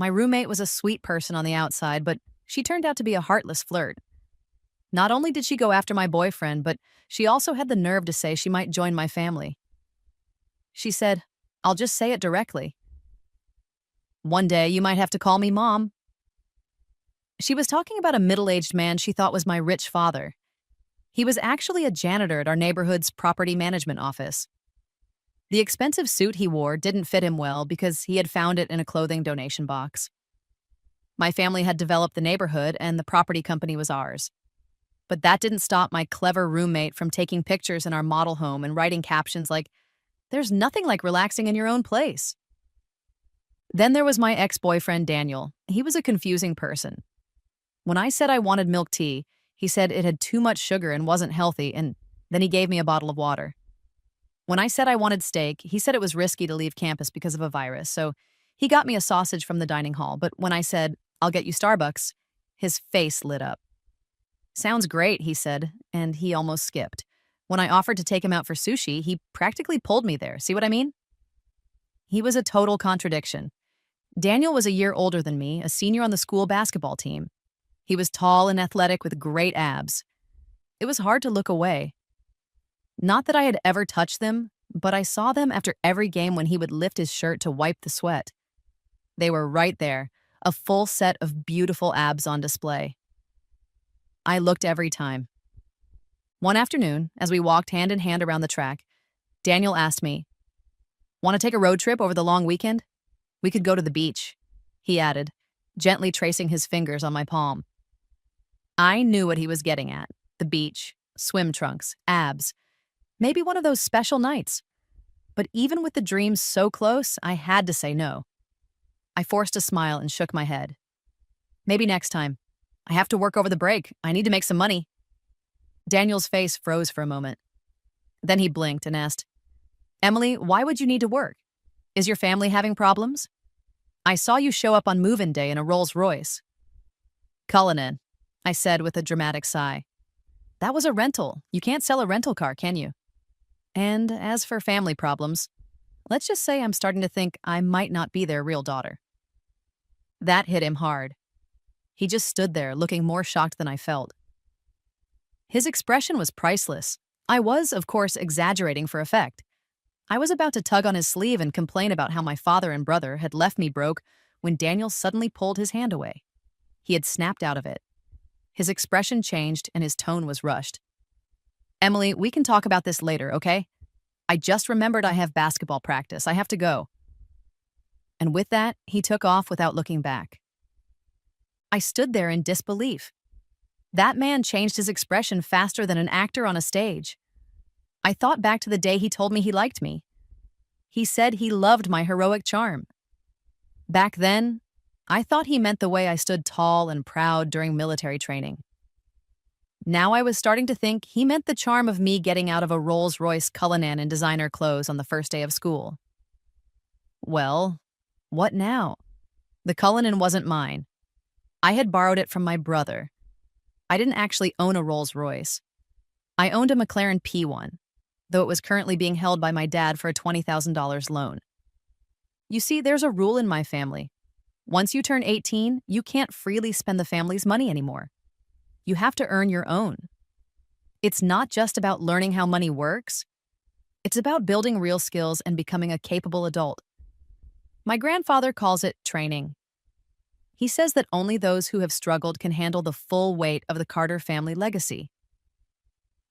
My roommate was a sweet person on the outside, but she turned out to be a heartless flirt. Not only did she go after my boyfriend, but she also had the nerve to say she might join my family. She said, "I'll just say it directly. One day you might have to call me mom." She was talking about a middle-aged man she thought was my rich father. He was actually a janitor at our neighborhood's property management office. The expensive suit he wore didn't fit him well because he had found it in a clothing donation box. My family had developed the neighborhood and the property company was ours. But that didn't stop my clever roommate from taking pictures in our model home and writing captions like, "There's nothing like relaxing in your own place." Then there was my ex-boyfriend, Daniel. He was a confusing person. When I said I wanted milk tea, he said it had too much sugar and wasn't healthy, and then he gave me a bottle of water. When I said I wanted steak, he said it was risky to leave campus because of a virus, so he got me a sausage from the dining hall. But when I said, "I'll get you Starbucks," his face lit up. "Sounds great," he said, and he almost skipped. When I offered to take him out for sushi, he practically pulled me there. See what I mean? He was a total contradiction. Daniel was a year older than me, a senior on the school basketball team. He was tall and athletic with great abs. It was hard to look away. Not that I had ever touched them, but I saw them after every game when he would lift his shirt to wipe the sweat. They were right there, a full set of beautiful abs on display. I looked every time. One afternoon, as we walked hand in hand around the track, Daniel asked me, "Want to take a road trip over the long weekend? We could go to the beach," he added, gently tracing his fingers on my palm. I knew what he was getting at: the beach, swim trunks, abs, maybe one of those special nights. But even with the dreams so close, I had to say no. I forced a smile and shook my head. "Maybe next time. I have to work over the break. I need to make some money." Daniel's face froze for a moment. Then he blinked and asked, "Emily, why would you need to work? Is your family having problems? I saw you show up on move-in day in a Rolls Royce." "Cullinan," I said with a dramatic sigh. "That was a rental. You can't sell a rental car, can you? And as for family problems, let's just say I'm starting to think I might not be their real daughter." That hit him hard. He just stood there, looking more shocked than I felt. His expression was priceless. I was, of course, exaggerating for effect. I was about to tug on his sleeve and complain about how my father and brother had left me broke when Daniel suddenly pulled his hand away. He had snapped out of it. His expression changed and his tone was rushed. "Emily, we can talk about this later, okay? I just remembered I have basketball practice. I have to go." And with that, he took off without looking back. I stood there in disbelief. That man changed his expression faster than an actor on a stage. I thought back to the day he told me he liked me. He said he loved my heroic charm. Back then, I thought he meant the way I stood tall and proud during military training. Now I was starting to think he meant the charm of me getting out of a Rolls-Royce Cullinan in designer clothes on the first day of school. Well, what now? The Cullinan wasn't mine. I had borrowed it from my brother. I didn't actually own a Rolls-Royce. I owned a McLaren P1, though it was currently being held by my dad for a $20,000 loan. You see, there's a rule in my family. Once you turn 18, you can't freely spend the family's money anymore. You have to earn your own. It's not just about learning how money works. It's about building real skills and becoming a capable adult. My grandfather calls it training. He says that only those who have struggled can handle the full weight of the Carter family legacy.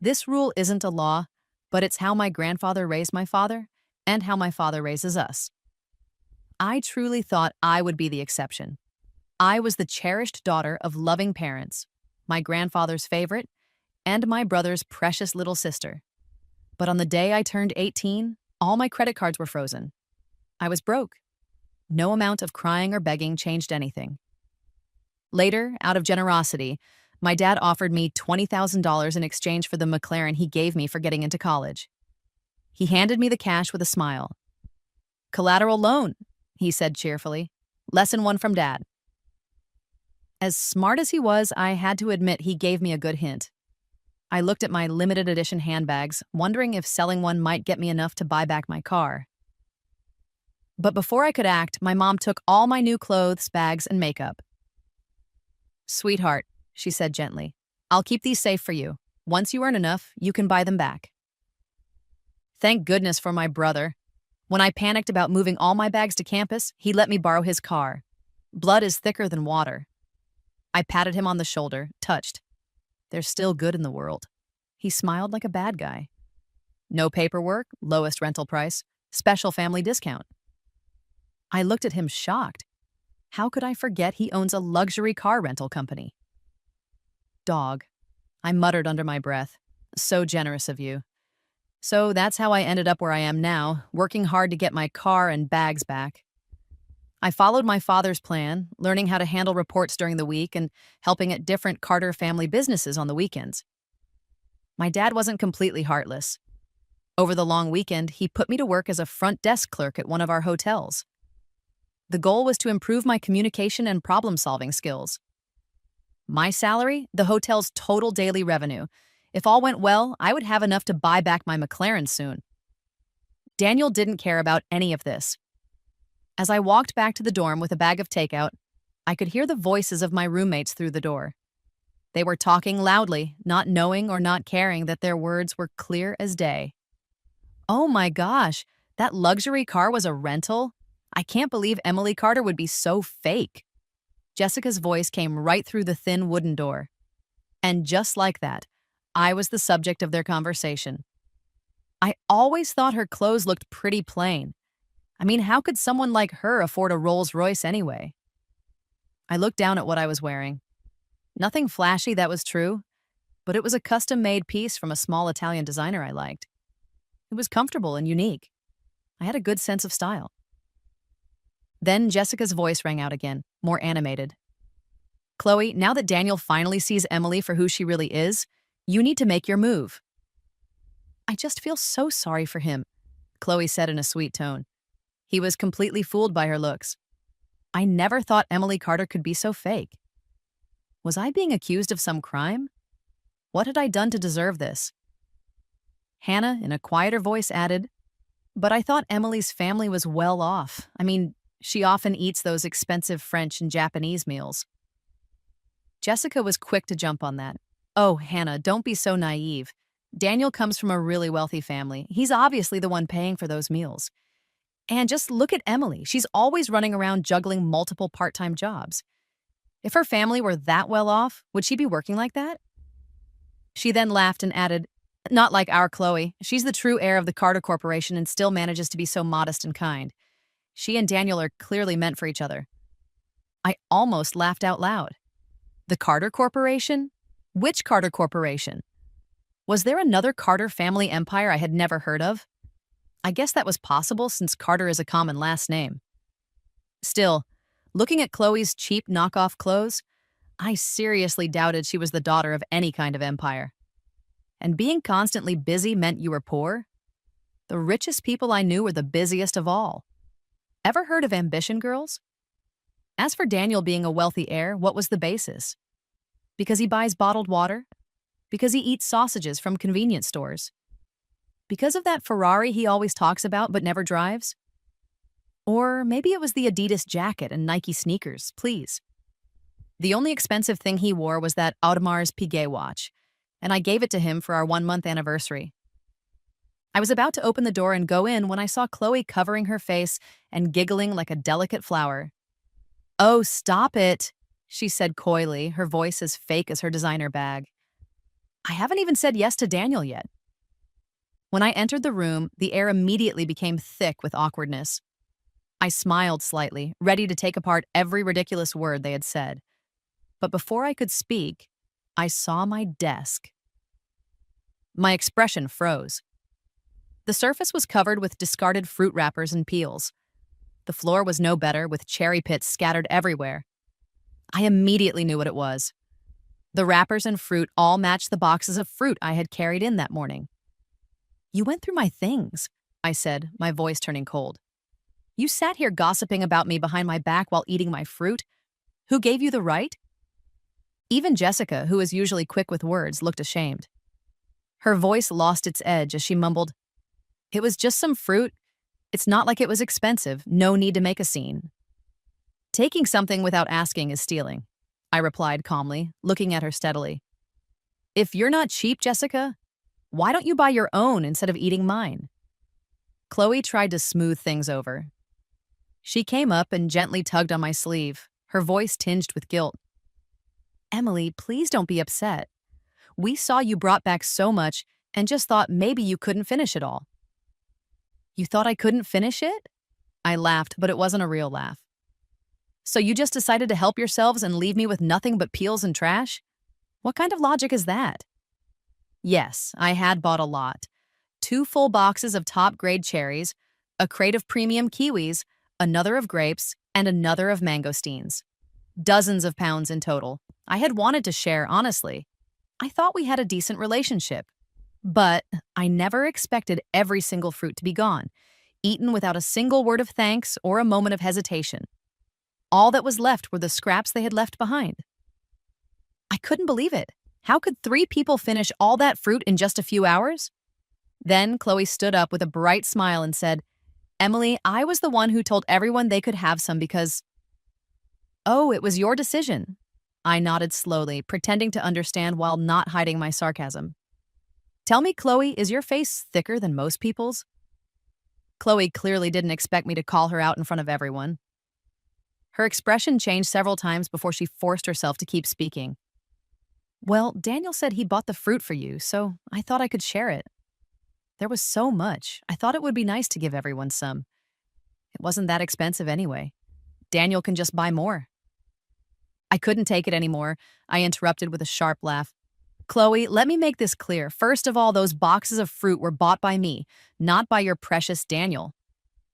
This rule isn't a law, but it's how my grandfather raised my father and how my father raises us. I truly thought I would be the exception. I was the cherished daughter of loving parents, my grandfather's favorite, and my brother's precious little sister. But on the day I turned 18, all my credit cards were frozen. I was broke. No amount of crying or begging changed anything. Later, out of generosity, my dad offered me $20,000 in exchange for the McLaren he gave me for getting into college. He handed me the cash with a smile. "Collateral loan," he said cheerfully. "Lesson one from Dad." As smart as he was, I had to admit he gave me a good hint. I looked at my limited edition handbags, wondering if selling one might get me enough to buy back my car. But before I could act, my mom took all my new clothes, bags, and makeup. "Sweetheart," she said gently, "I'll keep these safe for you. Once you earn enough, you can buy them back." Thank goodness for my brother. When I panicked about moving all my bags to campus, he let me borrow his car. Blood is thicker than water. I patted him on the shoulder, touched. There's still good in the world. He smiled like a bad guy. No paperwork, lowest rental price, special family discount. I looked at him shocked. How could I forget he owns a luxury car rental company? Dog, I muttered under my breath. So generous of you. So that's how I ended up where I am now, working hard to get my car and bags back. I followed my father's plan, learning how to handle reports during the week and helping at different Carter family businesses on the weekends. My dad wasn't completely heartless. Over the long weekend, he put me to work as a front desk clerk at one of our hotels. The goal was to improve my communication and problem-solving skills. My salary, the hotel's total daily revenue. If all went well, I would have enough to buy back my McLaren soon. Daniel didn't care about any of this. As I walked back to the dorm with a bag of takeout, I could hear the voices of my roommates through the door. They were talking loudly, not knowing or not caring that their words were clear as day. "Oh my gosh, that luxury car was a rental? I can't believe Emily Carter would be so fake." Jessica's voice came right through the thin wooden door. And just like that, I was the subject of their conversation. I always thought her clothes looked pretty plain. I mean, how could someone like her afford a Rolls-Royce anyway? I looked down at what I was wearing. Nothing flashy, that was true, but it was a custom-made piece from a small Italian designer I liked. It was comfortable and unique. I had a good sense of style. Then Jessica's voice rang out again, more animated. "Chloe, now that Daniel finally sees Emily for who she really is, you need to make your move." "I just feel so sorry for him," Chloe said in a sweet tone. He was completely fooled by her looks. I never thought Emily Carter could be so fake. Was I being accused of some crime? What had I done to deserve this? Hannah, in a quieter voice, added, "But I thought Emily's family was well off. I mean, she often eats those expensive French and Japanese meals." Jessica was quick to jump on that. "Oh, Hannah, don't be so naive. Daniel comes from a really wealthy family. He's obviously the one paying for those meals. And just look at Emily. She's always running around juggling multiple part-time jobs. If her family were that well off, would she be working like that?" She then laughed and added, "Not like our Chloe. She's the true heir of the Carter Corporation and still manages to be so modest and kind. She and Daniel are clearly meant for each other." I almost laughed out loud. The Carter Corporation? Which Carter Corporation? Was there another Carter family empire I had never heard of? I guess that was possible since Carter is a common last name. Still, looking at Chloe's cheap knockoff clothes, I seriously doubted she was the daughter of any kind of empire. And being constantly busy meant you were poor? The richest people I knew were the busiest of all. Ever heard of ambition girls? As for Daniel being a wealthy heir, what was the basis? Because he buys bottled water? Because he eats sausages from convenience stores? Because of that Ferrari he always talks about but never drives? Or maybe it was the Adidas jacket and Nike sneakers, please. The only expensive thing he wore was that Audemars Piguet watch, and I gave it to him for our 1-month anniversary. I was about to open the door and go in when I saw Chloe covering her face and giggling like a delicate flower. "Oh, stop it," she said coyly, her voice as fake as her designer bag. "I haven't even said yes to Daniel yet." When I entered the room, the air immediately became thick with awkwardness. I smiled slightly, ready to take apart every ridiculous word they had said. But before I could speak, I saw my desk. My expression froze. The surface was covered with discarded fruit wrappers and peels. The floor was no better, with cherry pits scattered everywhere. I immediately knew what it was. The wrappers and fruit all matched the boxes of fruit I had carried in that morning. "You went through my things," I said, my voice turning cold. "You sat here gossiping about me behind my back while eating my fruit? Who gave you the right?" Even Jessica, who is usually quick with words, looked ashamed. Her voice lost its edge as she mumbled, "It was just some fruit. It's not like it was expensive. No need to make a scene. Taking something without asking is stealing, I replied calmly, looking at her steadily. If you're not cheap, Jessica, why don't you buy your own instead of eating mine? Chloe tried to smooth things over. She came up and gently tugged on my sleeve, her voice tinged with guilt. Emily, please don't be upset. We saw you brought back so much and just thought maybe you couldn't finish it all. You thought I couldn't finish it? I laughed, but it wasn't a real laugh. So you just decided to help yourselves and leave me with nothing but peels and trash? What kind of logic is that? Yes, I had bought a lot. 2 full boxes of top-grade cherries, a crate of premium kiwis, another of grapes, and another of mangosteens. Dozens of pounds in total. I had wanted to share, honestly. I thought we had a decent relationship. But I never expected every single fruit to be gone, eaten without a single word of thanks or a moment of hesitation. All that was left were the scraps they had left behind. I couldn't believe it. How could 3 people finish all that fruit in just a few hours? Then Chloe stood up with a bright smile and said, Emily, I was the one who told everyone they could have some because... Oh, it was your decision. I nodded slowly, pretending to understand while not hiding my sarcasm. Tell me, Chloe, is your face thicker than most people's? Chloe clearly didn't expect me to call her out in front of everyone. Her expression changed several times before she forced herself to keep speaking. Well, Daniel said he bought the fruit for you, so I thought I could share it. There was so much. I thought it would be nice to give everyone some. It wasn't that expensive anyway. Daniel can just buy more. I couldn't take it anymore. I interrupted with a sharp laugh. Chloe, let me make this clear. First of all, those boxes of fruit were bought by me, not by your precious Daniel.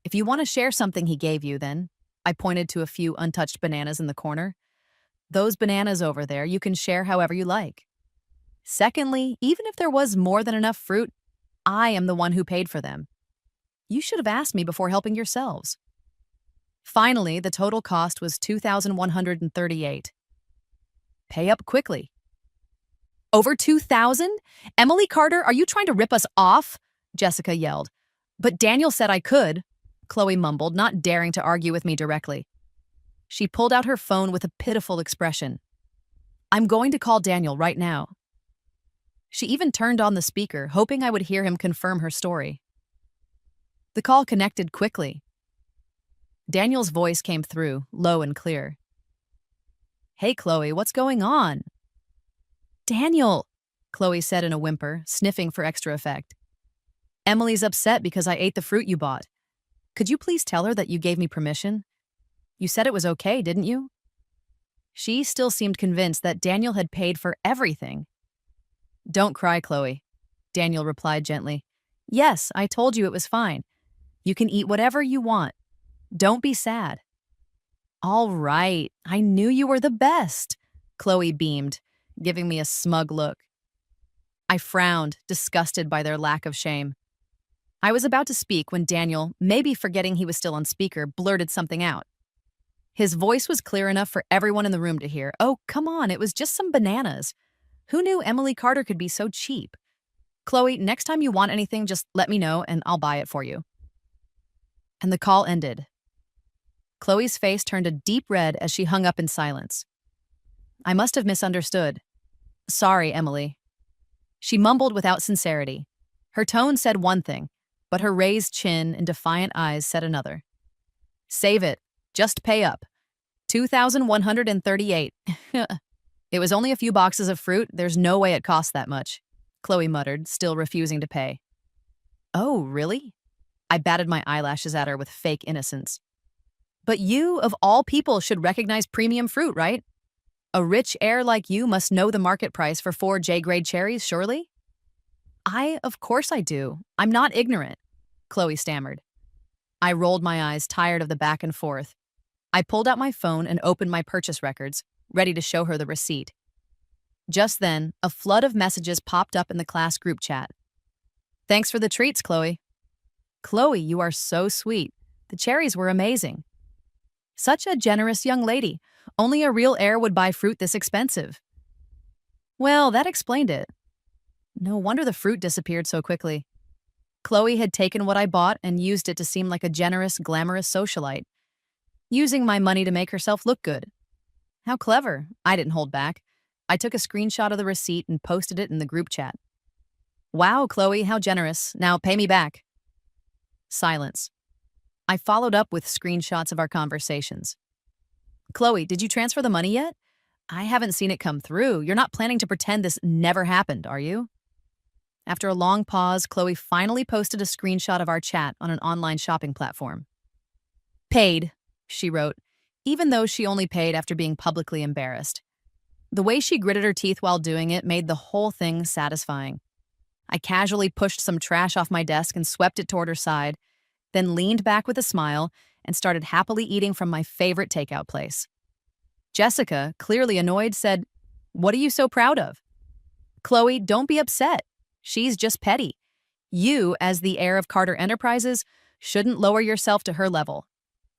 If you want to share something he gave you, then, I pointed to a few untouched bananas in the corner. Those bananas over there, you can share however you like. Secondly, even if there was more than enough fruit, I am the one who paid for them. You should have asked me before helping yourselves. Finally, the total cost was $2,138. Pay up quickly. Over 2,000? Emily Carter, are you trying to rip us off? Jessica yelled. But Daniel said I could, Chloe mumbled, not daring to argue with me directly. She pulled out her phone with a pitiful expression. I'm going to call Daniel right now. She even turned on the speaker, hoping I would hear him confirm her story. The call connected quickly. Daniel's voice came through, low and clear. Hey, Chloe, what's going on? Daniel, Chloe said in a whimper, sniffing for extra effect. Emily's upset because I ate the fruit you bought. Could you please tell her that you gave me permission? You said it was okay, didn't you? She still seemed convinced that Daniel had paid for everything. Don't cry, Chloe, Daniel replied gently. Yes, I told you it was fine. You can eat whatever you want. Don't be sad. All right, I knew you were the best, Chloe beamed, giving me a smug look. I frowned, disgusted by their lack of shame. I was about to speak when Daniel, maybe forgetting he was still on speaker, blurted something out. His voice was clear enough for everyone in the room to hear. Oh, come on, it was just some bananas. Who knew Emily Carter could be so cheap? Chloe, next time you want anything, just let me know and I'll buy it for you. And the call ended. Chloe's face turned a deep red as she hung up in silence. I must have misunderstood. Sorry, Emily. She mumbled without sincerity. Her tone said one thing, but her raised chin and defiant eyes said another. Save it. Just pay up. $2,138. It was only a few boxes of fruit. There's no way it cost that much, Chloe muttered, still refusing to pay. Oh, really? I batted my eyelashes at her with fake innocence. But you, of all people, should recognize premium fruit, right? A rich heir like you must know the market price for 4 J-grade cherries, surely? Of course I do. I'm not ignorant, Chloe stammered. I rolled my eyes, tired of the back and forth. I pulled out my phone and opened my purchase records, ready to show her the receipt. Just then, a flood of messages popped up in the class group chat. Thanks for the treats, Chloe. Chloe, you are so sweet. The cherries were amazing. Such a generous young lady. Only a real heir would buy fruit this expensive. Well, that explained it. No wonder the fruit disappeared so quickly. Chloe had taken what I bought and used it to seem like a generous, glamorous socialite, using my money to make herself look good. How clever. I didn't hold back. I took a screenshot of the receipt and posted it in the group chat. Wow, Chloe, how generous. Now pay me back. Silence. I followed up with screenshots of our conversations. Chloe, did you transfer the money yet? I haven't seen it come through. You're not planning to pretend this never happened, are you? After a long pause, Chloe finally posted a screenshot of our chat on an online shopping platform. Paid, she wrote, even though she only paid after being publicly embarrassed. The way she gritted her teeth while doing it made the whole thing satisfying. I casually pushed some trash off my desk and swept it toward her side, then leaned back with a smile and started happily eating from my favorite takeout place. Jessica, clearly annoyed, said, "What are you so proud of?" Chloe, don't be upset. She's just petty. You, as the heir of Carter Enterprises, shouldn't lower yourself to her level.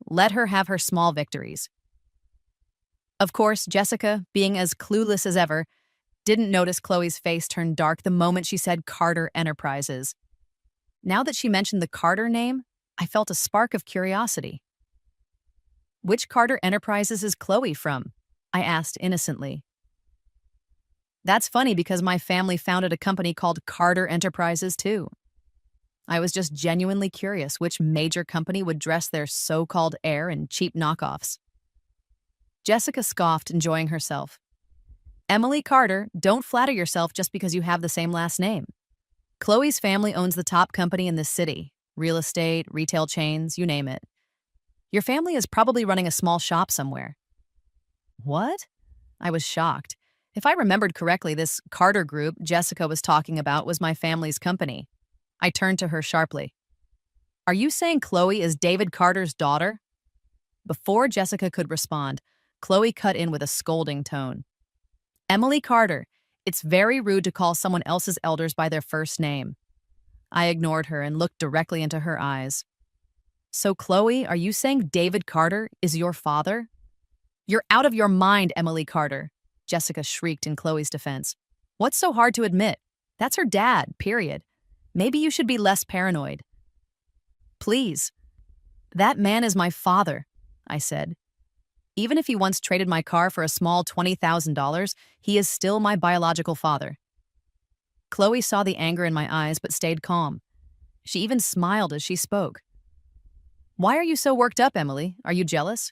Let her have her small victories. Of course, Jessica, being as clueless as ever, didn't notice Chloe's face turn dark the moment she said Carter Enterprises. Now that she mentioned the Carter name, I felt a spark of curiosity. Which Carter Enterprises is Chloe from? I asked innocently. That's funny because my family founded a company called Carter Enterprises too. I was just genuinely curious which major company would dress their so-called heir in cheap knockoffs. Jessica scoffed, enjoying herself. Emily Carter, don't flatter yourself just because you have the same last name. Chloe's family owns the top company in this city. Real estate, retail chains, you name it. Your family is probably running a small shop somewhere. What? I was shocked. If I remembered correctly, this Carter group Jessica was talking about was my family's company. I turned to her sharply. Are you saying Chloe is David Carter's daughter? Before Jessica could respond, Chloe cut in with a scolding tone. Emily Carter, it's very rude to call someone else's elders by their first name. I ignored her and looked directly into her eyes. So, Chloe, are you saying David Carter is your father? You're out of your mind, Emily Carter, Jessica shrieked in Chloe's defense. What's so hard to admit? That's her dad, period. Maybe you should be less paranoid. Please. That man is my father, I said. Even if he once traded my car for a small $20,000, he is still my biological father. Chloe saw the anger in my eyes but stayed calm. She even smiled as she spoke. Why are you so worked up, Emily? Are you jealous?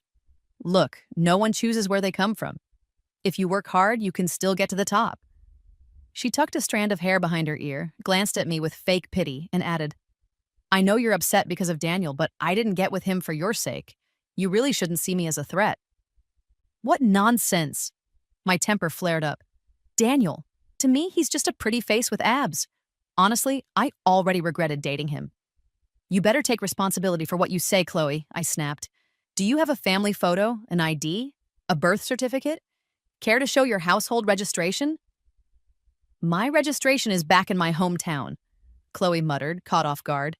Look, no one chooses where they come from. If you work hard, you can still get to the top. She tucked a strand of hair behind her ear, glanced at me with fake pity, and added, I know you're upset because of Daniel, but I didn't get with him for your sake. You really shouldn't see me as a threat. What nonsense! My temper flared up. Daniel, to me, he's just a pretty face with abs. Honestly, I already regretted dating him. You better take responsibility for what you say, Chloe, I snapped. Do you have a family photo, an ID, a birth certificate? Care to show your household registration? My registration is back in my hometown, Chloe muttered, caught off guard.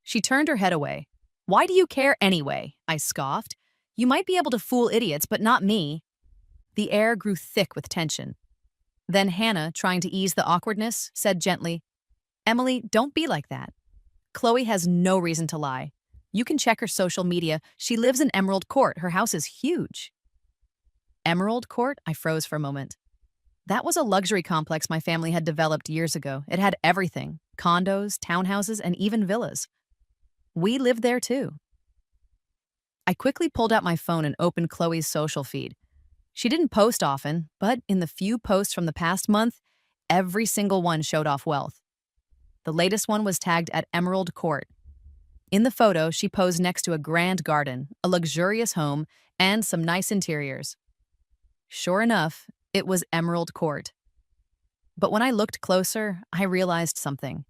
She turned her head away. Why do you care anyway? I scoffed. You might be able to fool idiots, but not me. The air grew thick with tension. Then Hannah, trying to ease the awkwardness, said gently, Emily, don't be like that. Chloe has no reason to lie. You can check her social media. She lives in Emerald Court. Her house is huge. Emerald Court? I froze for a moment. That was a luxury complex my family had developed years ago. It had everything, condos, townhouses, and even villas. We lived there too. I quickly pulled out my phone and opened Chloe's social feed. She didn't post often, but in the few posts from the past month, every single one showed off wealth. The latest one was tagged at Emerald Court. In the photo, she posed next to a grand garden, a luxurious home, and some nice interiors. Sure enough, it was Emerald Court. But when I looked closer, I realized something.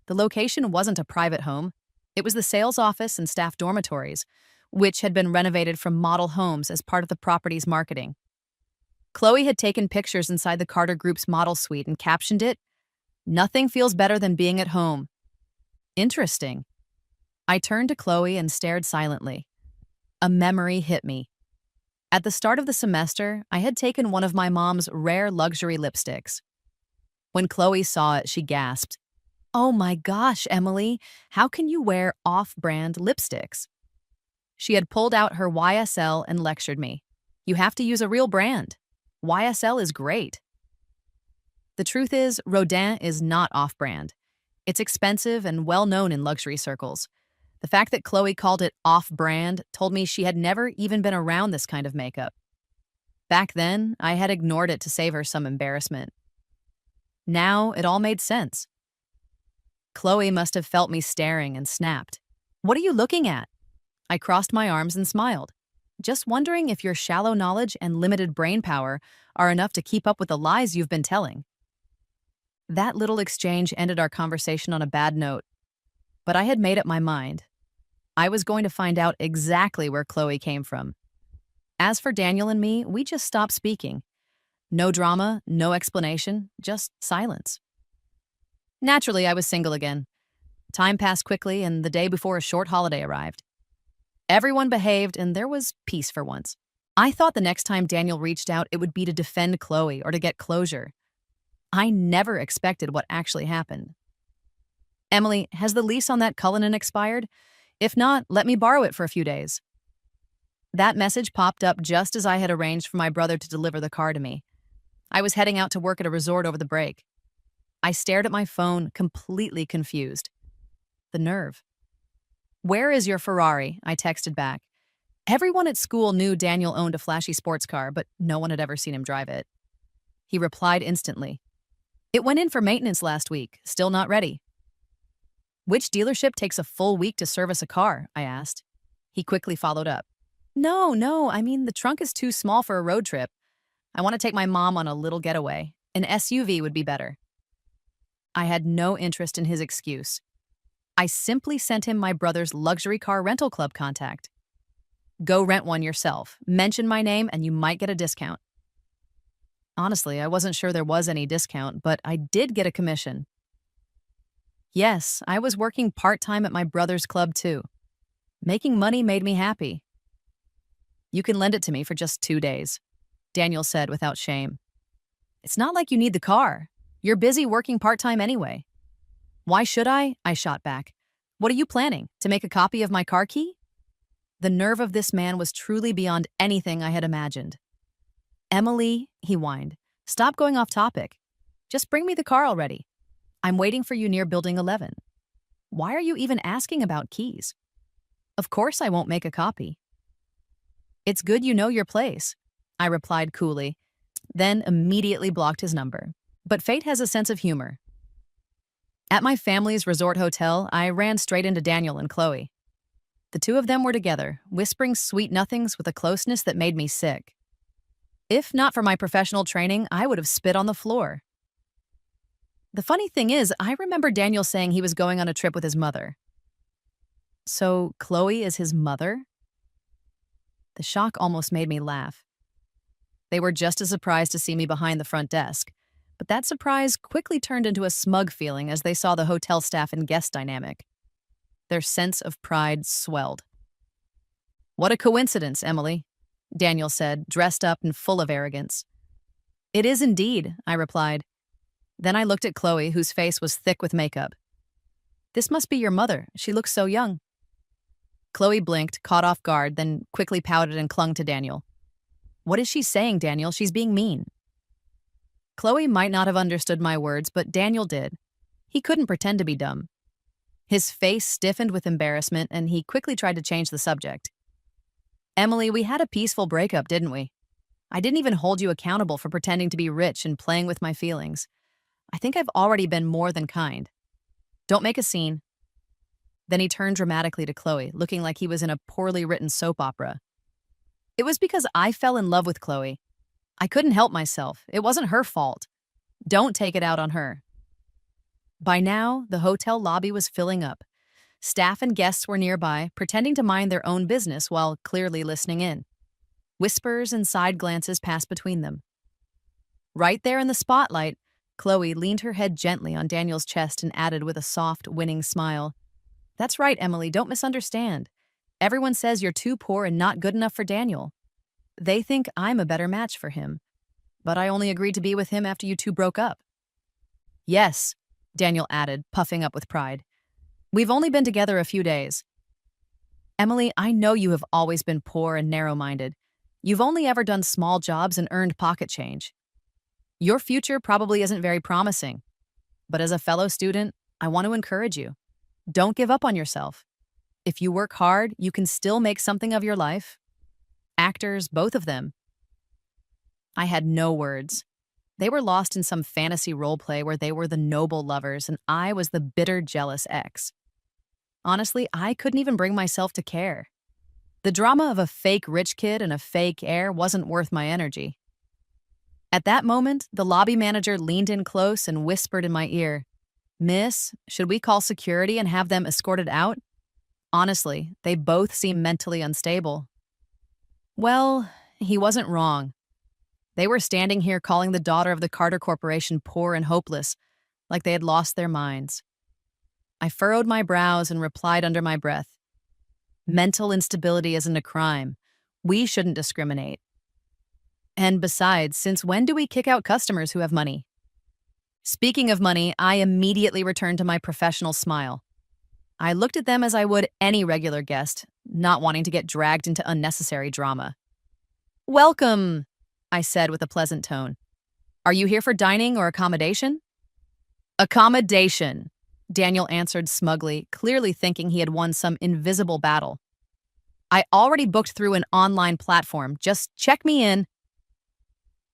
The location wasn't a private home. It was the sales office and staff dormitories, which had been renovated from model homes as part of the property's marketing. Chloe had taken pictures inside the Carter Group's model suite and captioned it, "Nothing feels better than being at home." Interesting. I turned to Chloe and stared silently. A memory hit me. At the start of the semester, I had taken one of my mom's rare luxury lipsticks. When Chloe saw it, she gasped. Oh my gosh, Emily, how can you wear off-brand lipsticks? She had pulled out her YSL and lectured me. You have to use a real brand. YSL is great. The truth is, Rodin is not off-brand. It's expensive and well-known in luxury circles. The fact that Chloe called it off-brand told me she had never even been around this kind of makeup. Back then, I had ignored it to save her some embarrassment. Now, it all made sense. Chloe must have felt me staring and snapped. What are you looking at? I crossed my arms and smiled. Just wondering if your shallow knowledge and limited brain power are enough to keep up with the lies you've been telling. That little exchange ended our conversation on a bad note, but I had made up my mind. I was going to find out exactly where Chloe came from. As for Daniel and me, we just stopped speaking. No drama, no explanation, just silence. Naturally, I was single again. Time passed quickly, and the day before a short holiday arrived. Everyone behaved, and there was peace for once. I thought the next time Daniel reached out, it would be to defend Chloe or to get closure. I never expected what actually happened. Emily, has the lease on that Cullinan expired? If not, let me borrow it for a few days. That message popped up just as I had arranged for my brother to deliver the car to me. I was heading out to work at a resort over the break. I stared at my phone, completely confused. The nerve. Where is your Ferrari? I texted back. Everyone at school knew Daniel owned a flashy sports car, but no one had ever seen him drive it. He replied instantly. It went in for maintenance last week, still not ready. Which dealership takes a full week to service a car? I asked. He quickly followed up. No, I mean the trunk is too small for a road trip. I want to take my mom on a little getaway. An SUV would be better. I had no interest in his excuse. I simply sent him my brother's luxury car rental club contact. Go rent one yourself. Mention my name and you might get a discount. Honestly, I wasn't sure there was any discount, but I did get a commission. Yes, I was working part-time at my brother's club too. Making money made me happy. You can lend it to me for just 2 days, Daniel said without shame. It's not like you need the car. You're busy working part-time anyway. Why should I? I shot back. What are you planning? To make a copy of my car key? The nerve of this man was truly beyond anything I had imagined. Emily, he whined, stop going off topic. Just bring me the car already. I'm waiting for you near Building 11. Why are you even asking about keys? Of course I won't make a copy. It's good you know your place, I replied coolly, then immediately blocked his number. But fate has a sense of humor. At my family's resort hotel, I ran straight into Daniel and Chloe. The two of them were together, whispering sweet nothings with a closeness that made me sick. If not for my professional training, I would have spit on the floor. The funny thing is, I remember Daniel saying he was going on a trip with his mother. So Chloe is his mother? The shock almost made me laugh. They were just as surprised to see me behind the front desk, but that surprise quickly turned into a smug feeling as they saw the hotel staff and guest dynamic. Their sense of pride swelled. What a coincidence, Emily, Daniel said, dressed up and full of arrogance. It is indeed, I replied. Then I looked at Chloe, whose face was thick with makeup. This must be your mother. She looks so young. Chloe blinked, caught off guard, then quickly pouted and clung to Daniel. What is she saying, Daniel? She's being mean. Chloe might not have understood my words, but Daniel did. He couldn't pretend to be dumb. His face stiffened with embarrassment, and he quickly tried to change the subject. Emily, we had a peaceful breakup, didn't we? I didn't even hold you accountable for pretending to be rich and playing with my feelings. I think I've already been more than kind. Don't make a scene. Then he turned dramatically to Chloe, looking like he was in a poorly written soap opera. It was because I fell in love with Chloe. I couldn't help myself. It wasn't her fault. Don't take it out on her. By now, the hotel lobby was filling up. Staff and guests were nearby, pretending to mind their own business while clearly listening in. Whispers and side glances passed between them. Right there in the spotlight, Chloe leaned her head gently on Daniel's chest and added with a soft, winning smile, That's right, Emily, don't misunderstand. Everyone says you're too poor and not good enough for Daniel. They think I'm a better match for him. But I only agreed to be with him after you two broke up. Yes, Daniel added, puffing up with pride. We've only been together a few days. Emily, I know you have always been poor and narrow-minded. You've only ever done small jobs and earned pocket change. Your future probably isn't very promising. But as a fellow student, I want to encourage you. Don't give up on yourself. If you work hard, you can still make something of your life. Actors, both of them. I had no words. They were lost in some fantasy role play where they were the noble lovers and I was the bitter, jealous ex. Honestly, I couldn't even bring myself to care. The drama of a fake rich kid and a fake heir wasn't worth my energy. At that moment, the lobby manager leaned in close and whispered in my ear, Miss, should we call security and have them escorted out? Honestly, they both seem mentally unstable. Well, he wasn't wrong. They were standing here calling the daughter of the Carter Corporation poor and hopeless, like they had lost their minds. I furrowed my brows and replied under my breath, Mental instability isn't a crime. We shouldn't discriminate. And besides, since when do we kick out customers who have money? Speaking of money, I immediately returned to my professional smile. I looked at them as I would any regular guest, not wanting to get dragged into unnecessary drama. Welcome, I said with a pleasant tone. Are you here for dining or accommodation? Accommodation, Daniel answered smugly, clearly thinking he had won some invisible battle. I already booked through an online platform. Just check me in.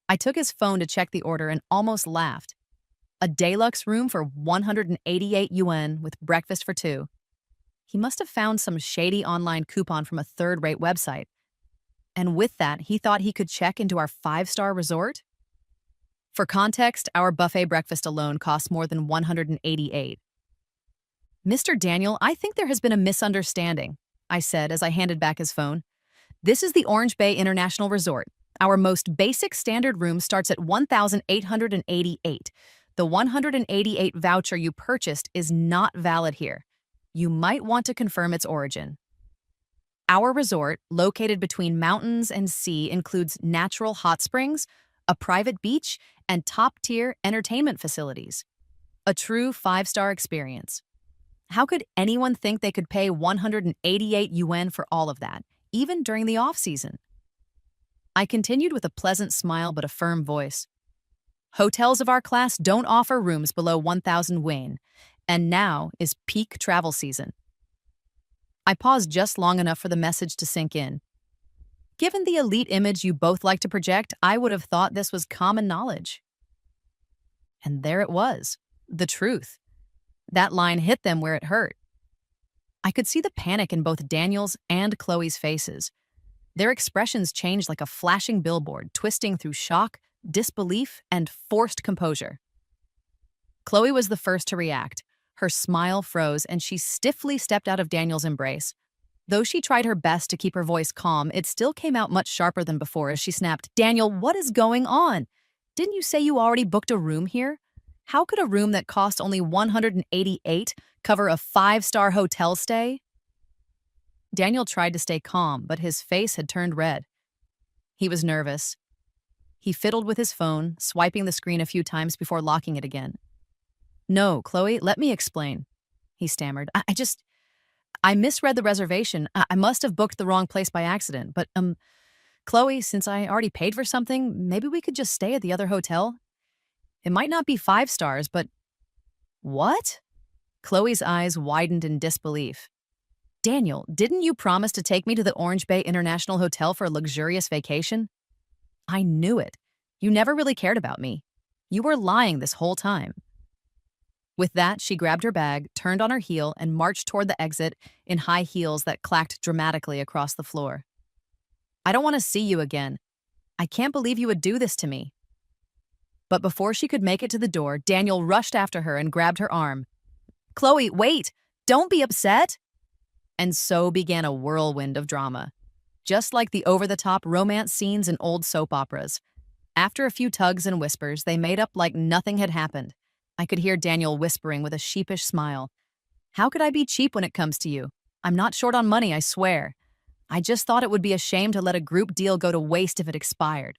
I took his phone to check the order and almost laughed. A deluxe room for 188 yuan with breakfast for two. He must have found some shady online coupon from a third-rate website. And with that, he thought he could check into our 5-star resort? For context, our buffet breakfast alone costs more than 188. Mr. Daniel, I think there has been a misunderstanding, I said as I handed back his phone. This is the Orange Bay International Resort. Our most basic standard room starts at 1,888. The 188 voucher you purchased is not valid here. You might want to confirm its origin. Our resort, located between mountains and sea, includes natural hot springs, a private beach, and top-tier entertainment facilities. A true 5-star experience. How could anyone think they could pay 188 yuan for all of that, even during the off-season? I continued with a pleasant smile but a firm voice. Hotels of our class don't offer rooms below 1,000 yuan, and now is peak travel season. I paused just long enough for the message to sink in. Given the elite image you both like to project, I would have thought this was common knowledge. And there it was, the truth. That line hit them where it hurt. I could see the panic in both Daniel's and Chloe's faces. Their expressions changed like a flashing billboard, twisting through shock, disbelief, and forced composure. Chloe was the first to react. Her smile froze, and she stiffly stepped out of Daniel's embrace. Though she tried her best to keep her voice calm, it still came out much sharper than before as she snapped, Daniel, what is going on? Didn't you say you already booked a room here? How could a room that cost only 188 cover a 5-star hotel stay? Daniel tried to stay calm, but his face had turned red. He was nervous. He fiddled with his phone, swiping the screen a few times before locking it again. No, Chloe, let me explain, he stammered. I misread the reservation. I must have booked the wrong place by accident. But, Chloe, since I already paid for something, maybe we could just stay at the other hotel? It might not be 5 stars, but... What? Chloe's eyes widened in disbelief. Daniel, didn't you promise to take me to the Orange Bay International Hotel for a luxurious vacation? I knew it. You never really cared about me. You were lying this whole time. With that, she grabbed her bag, turned on her heel, and marched toward the exit in high heels that clacked dramatically across the floor. I don't want to see you again. I can't believe you would do this to me. But before she could make it to the door, Daniel rushed after her and grabbed her arm. Chloe, wait! Don't be upset! And so began a whirlwind of drama. Just like the over-the-top romance scenes in old soap operas. After a few tugs and whispers, they made up like nothing had happened. I could hear Daniel whispering with a sheepish smile. How could I be cheap when it comes to you? I'm not short on money, I swear. I just thought it would be a shame to let a group deal go to waste if it expired.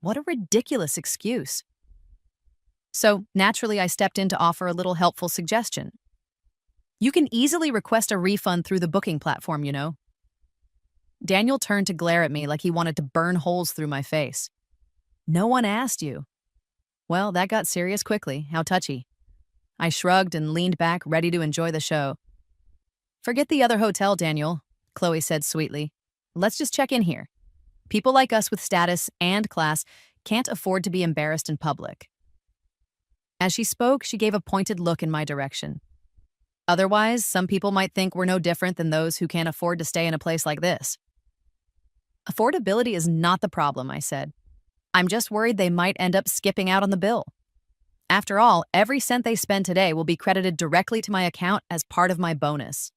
What a ridiculous excuse. So, naturally, I stepped in to offer a little helpful suggestion. You can easily request a refund through the booking platform, you know. Daniel turned to glare at me like he wanted to burn holes through my face. No one asked you. Well, that got serious quickly. How touchy. I shrugged and leaned back, ready to enjoy the show. Forget the other hotel, Daniel, Chloe said sweetly. Let's just check in here. People like us with status and class can't afford to be embarrassed in public. As she spoke, she gave a pointed look in my direction. Otherwise, some people might think we're no different than those who can't afford to stay in a place like this. Affordability is not the problem, I said. I'm just worried they might end up skipping out on the bill. After all, every cent they spend today will be credited directly to my account as part of my bonus.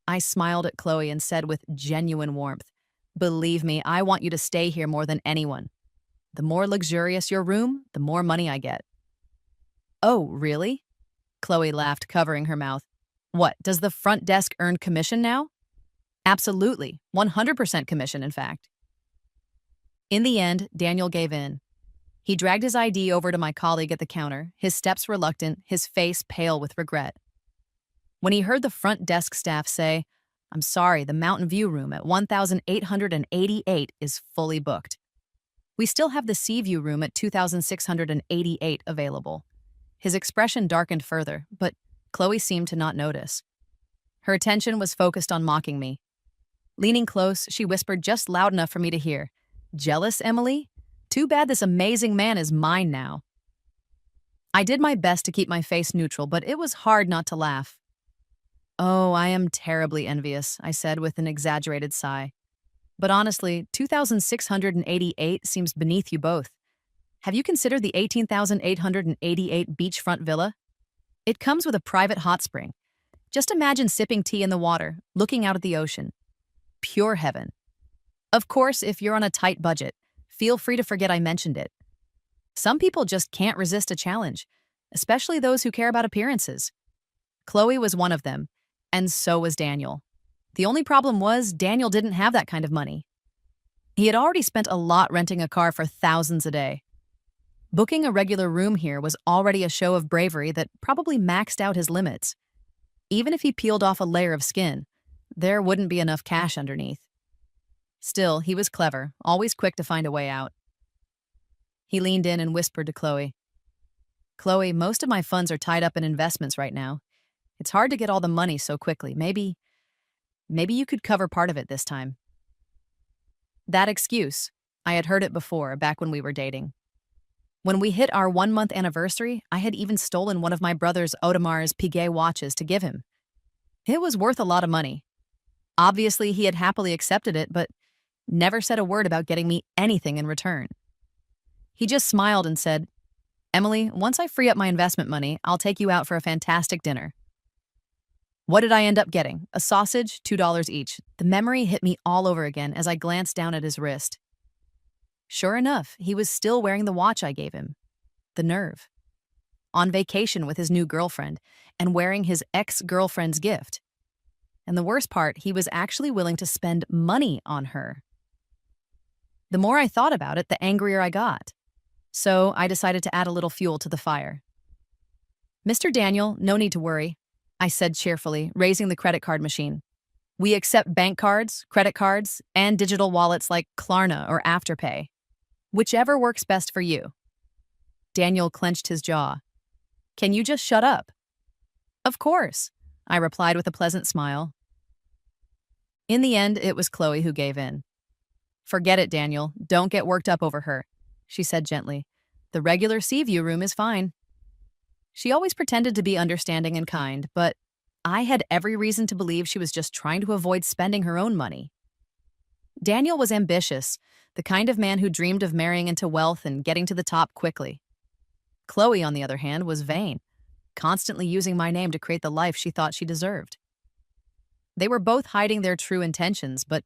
I smiled at Chloe and said with genuine warmth, Believe me, I want you to stay here more than anyone. The more luxurious your room, the more money I get. Oh, really? Chloe laughed, covering her mouth. What, does the front desk earn commission now? Absolutely, 100% commission, in fact. In the end, Daniel gave in. He dragged his ID over to my colleague at the counter, his steps reluctant, his face pale with regret. When he heard the front desk staff say, I'm sorry, the Mountain View room at 1,888 is fully booked. We still have the Sea View room at 2,688 available. His expression darkened further, but Chloe seemed to not notice. Her attention was focused on mocking me. Leaning close, she whispered just loud enough for me to hear, Jealous, Emily? Too bad this amazing man is mine now. I did my best to keep my face neutral, but it was hard not to laugh. Oh, I am terribly envious, I said with an exaggerated sigh. But honestly, 2,688 seems beneath you both. Have you considered the 18,888 beachfront villa? It comes with a private hot spring. Just imagine sipping tea in the water, looking out at the ocean. Pure heaven. Of course, if you're on a tight budget, feel free to forget I mentioned it. Some people just can't resist a challenge, especially those who care about appearances. Chloe was one of them, and so was Daniel. The only problem was Daniel didn't have that kind of money. He had already spent a lot renting a car for thousands a day. Booking a regular room here was already a show of bravery that probably maxed out his limits. Even if he peeled off a layer of skin, there wouldn't be enough cash underneath. Still, he was clever, always quick to find a way out. He leaned in and whispered to Chloe. Chloe, most of my funds are tied up in investments right now. It's hard to get all the money so quickly. Maybe you could cover part of it this time. That excuse, I had heard it before, back when we were dating. When we hit our 1-month anniversary, I had even stolen one of my brother's Audemars Piguet watches to give him. It was worth a lot of money. Obviously, he had happily accepted it, but never said a word about getting me anything in return. He just smiled and said, Emily, once I free up my investment money, I'll take you out for a fantastic dinner. What did I end up getting? A sausage, $2 each. The memory hit me all over again as I glanced down at his wrist. Sure enough, he was still wearing the watch I gave him. The nerve. On vacation with his new girlfriend and wearing his ex-girlfriend's gift. And the worst part, he was actually willing to spend money on her. The more I thought about it, the angrier I got. So I decided to add a little fuel to the fire. Mr. Daniel, no need to worry, I said cheerfully, raising the credit card machine. We accept bank cards, credit cards, and digital wallets like Klarna or Afterpay. Whichever works best for you. Daniel clenched his jaw. Can you just shut up? Of course, I replied with a pleasant smile. In the end, it was Chloe who gave in. Forget it, Daniel. Don't get worked up over her, she said gently. The regular Sea View room is fine. She always pretended to be understanding and kind, but I had every reason to believe she was just trying to avoid spending her own money. Daniel was ambitious, the kind of man who dreamed of marrying into wealth and getting to the top quickly. Chloe, on the other hand, was vain, constantly using my name to create the life she thought she deserved. They were both hiding their true intentions, but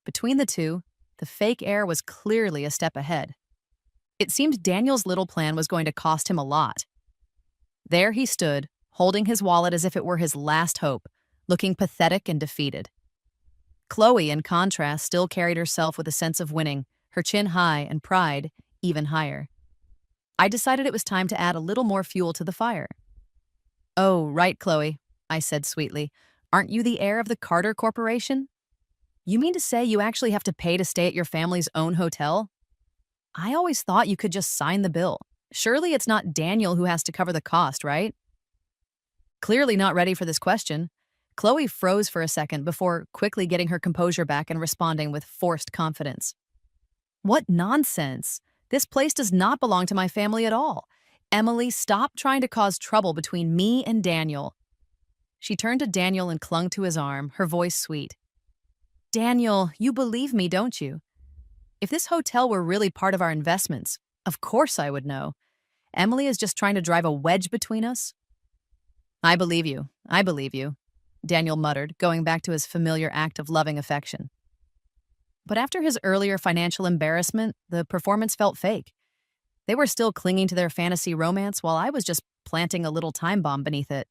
between the two, the fake heir was clearly a step ahead. It seemed Daniel's little plan was going to cost him a lot. There he stood, holding his wallet as if it were his last hope, looking pathetic and defeated. Chloe, in contrast, still carried herself with a sense of winning, her chin high and pride even higher. I decided it was time to add a little more fuel to the fire. "Oh, right, Chloe," I said sweetly. "Aren't you the heir of the Carter Corporation? You mean to say you actually have to pay to stay at your family's own hotel? I always thought you could just sign the bill. Surely it's not Daniel who has to cover the cost, right?" Clearly not ready for this question, Chloe froze for a second before quickly getting her composure back and responding with forced confidence. "What nonsense! This place does not belong to my family at all. Emily, stop trying to cause trouble between me and Daniel." She turned to Daniel and clung to his arm, her voice sweet. "Daniel, you believe me, don't you? If this hotel were really part of our investments, of course I would know. Emily is just trying to drive a wedge between us." "I believe you. I believe you," Daniel muttered, going back to his familiar act of loving affection. But after his earlier financial embarrassment, the performance felt fake. They were still clinging to their fantasy romance while I was just planting a little time bomb beneath it.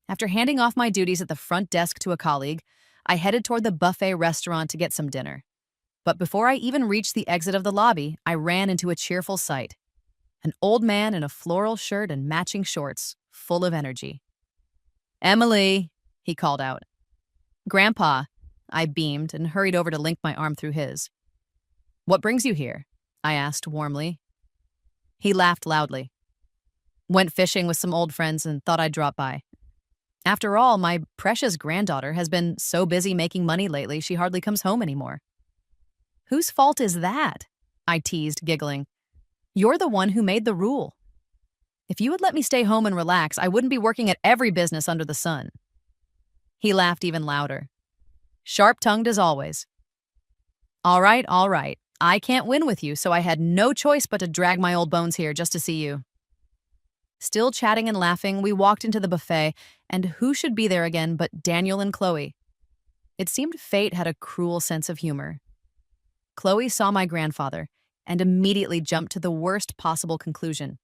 After handing off my duties at the front desk to a colleague, I headed toward the buffet restaurant to get some dinner. But before I even reached the exit of the lobby, I ran into a cheerful sight. An old man in a floral shirt and matching shorts, full of energy. "Emily," he called out. "Grandpa," I beamed and hurried over to link my arm through his. "What brings you here?" I asked warmly. He laughed loudly. "Went fishing with some old friends and thought I'd drop by. After all, my precious granddaughter has been so busy making money lately she hardly comes home anymore." "Whose fault is that?" I teased, giggling. "You're the one who made the rule. If you would let me stay home and relax, I wouldn't be working at every business under the sun." He laughed even louder. Sharp-tongued as always. All right. I can't win with you, so I had no choice but to drag my old bones here just to see you." Still chatting and laughing, we walked into the buffet, and who should be there again but Daniel and Chloe. It seemed fate had a cruel sense of humor. Chloe saw my grandfather and immediately jumped to the worst possible conclusion.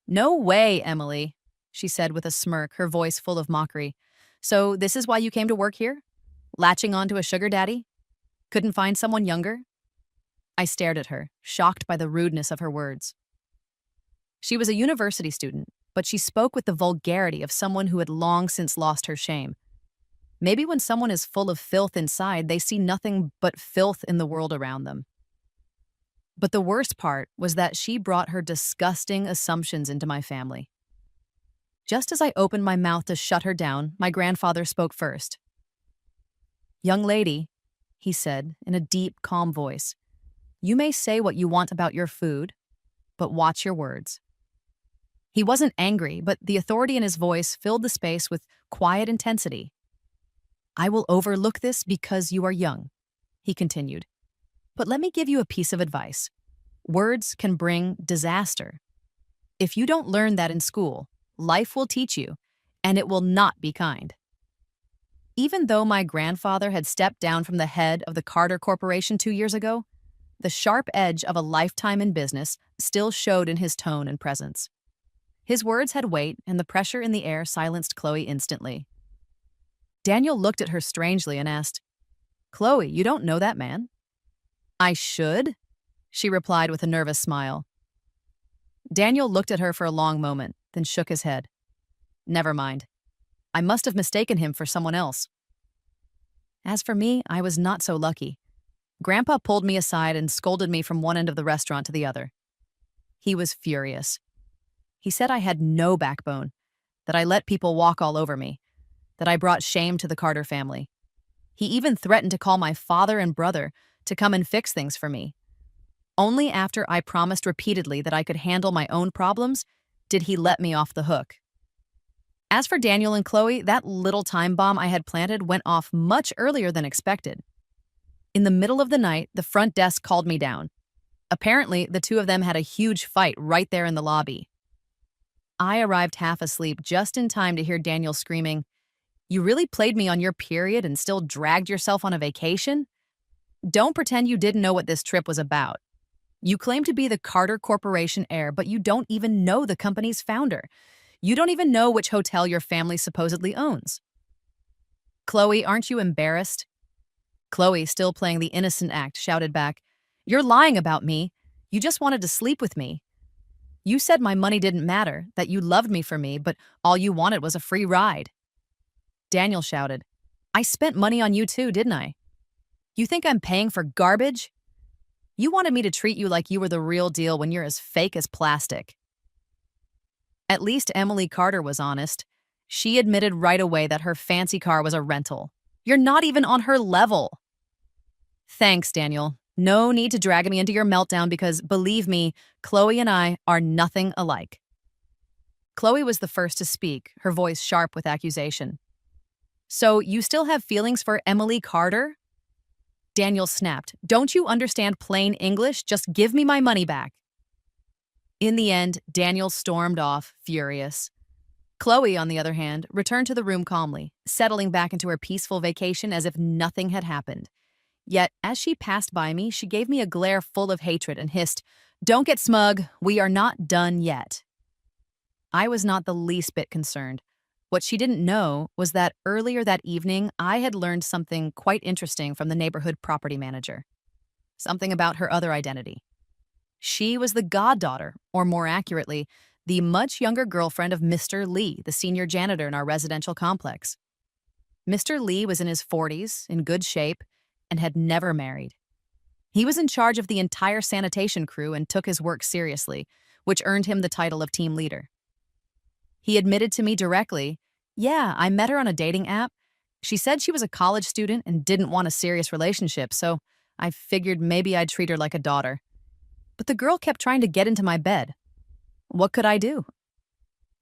"No way, Emily," she said with a smirk, her voice full of mockery. "So this is why you came to work here? Latching on to a sugar daddy? Couldn't find someone younger?" I stared at her, shocked by the rudeness of her words. She was a university student, but she spoke with the vulgarity of someone who had long since lost her shame. Maybe when someone is full of filth inside, they see nothing but filth in the world around them. But the worst part was that she brought her disgusting assumptions into my family. Just as I opened my mouth to shut her down, my grandfather spoke first. "Young lady," he said in a deep, calm voice, "you may say what you want about your food, but watch your words." He wasn't angry, but the authority in his voice filled the space with quiet intensity. "I will overlook this because you are young," he continued. "But let me give you a piece of advice. Words can bring disaster. If you don't learn that in school, life will teach you, and it will not be kind." Even though my grandfather had stepped down from the head of the Carter Corporation 2 years ago, the sharp edge of a lifetime in business still showed in his tone and presence. His words had weight, and the pressure in the air silenced Chloe instantly. Daniel looked at her strangely and asked, "Chloe, you don't know that man?" "I should," she replied with a nervous smile. Daniel looked at her for a long moment, then shook his head. "Never mind. I must have mistaken him for someone else." As for me, I was not so lucky. Grandpa pulled me aside and scolded me from one end of the restaurant to the other. He was furious. He said I had no backbone, that I let people walk all over me, that I brought shame to the Carter family. He even threatened to call my father and brother to come and fix things for me. Only after I promised repeatedly that I could handle my own problems did he let me off the hook. As for Daniel and Chloe, that little time bomb I had planted went off much earlier than expected. In the middle of the night, the front desk called me down. Apparently, the two of them had a huge fight right there in the lobby. I arrived half asleep just in time to hear Daniel screaming, "You really played me on your period and still dragged yourself on a vacation? Don't pretend you didn't know what this trip was about. You claim to be the Carter Corporation heir, but you don't even know the company's founder. You don't even know which hotel your family supposedly owns." "Chloe, aren't you embarrassed?" Chloe, still playing the innocent act, shouted back, "You're lying about me. You just wanted to sleep with me." You said my money didn't matter, that you loved me for me, but all you wanted was a free ride. Daniel shouted, I spent money on you too, didn't I? You think I'm paying for garbage? You wanted me to treat you like you were the real deal when you're as fake as plastic. At least Emily Carter was honest. She admitted right away that her fancy car was a rental. You're not even on her level. Thanks, Daniel. No need to drag me into your meltdown because, believe me, Chloe and I are nothing alike. Chloe was the first to speak, her voice sharp with accusation. So you still have feelings for Emily Carter? Daniel snapped. Don't you understand plain English? Just give me my money back. In the end, Daniel stormed off, furious. Chloe, on the other hand, returned to the room calmly, settling back into her peaceful vacation as if nothing had happened. Yet, as she passed by me, she gave me a glare full of hatred and hissed, Don't get smug, we are not done yet. I was not the least bit concerned. What she didn't know was that earlier that evening, I had learned something quite interesting from the neighborhood property manager. Something about her other identity. She was the goddaughter, or more accurately, the much younger girlfriend of Mr. Lee, the senior janitor in our residential complex. Mr. Lee was in his 40s, in good shape, and had never married. He was in charge of the entire sanitation crew and took his work seriously, which earned him the title of team leader. He admitted to me directly, yeah, I met her on a dating app. She said she was a college student and didn't want a serious relationship, so I figured maybe I'd treat her like a daughter. But the girl kept trying to get into my bed. What could I do?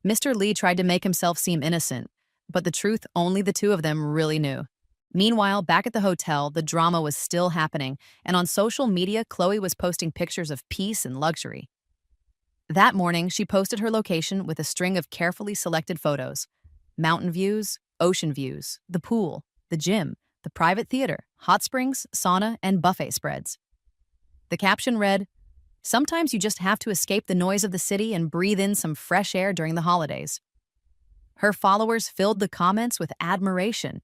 Mr. Lee tried to make himself seem innocent, but the truth only the two of them really knew. Meanwhile, back at the hotel, the drama was still happening, and on social media, Chloe was posting pictures of peace and luxury. That morning, she posted her location with a string of carefully selected photos. Mountain views, ocean views, the pool, the gym, the private theater, hot springs, sauna, and buffet spreads. The caption read, Sometimes you just have to escape the noise of the city and breathe in some fresh air during the holidays. Her followers filled the comments with admiration.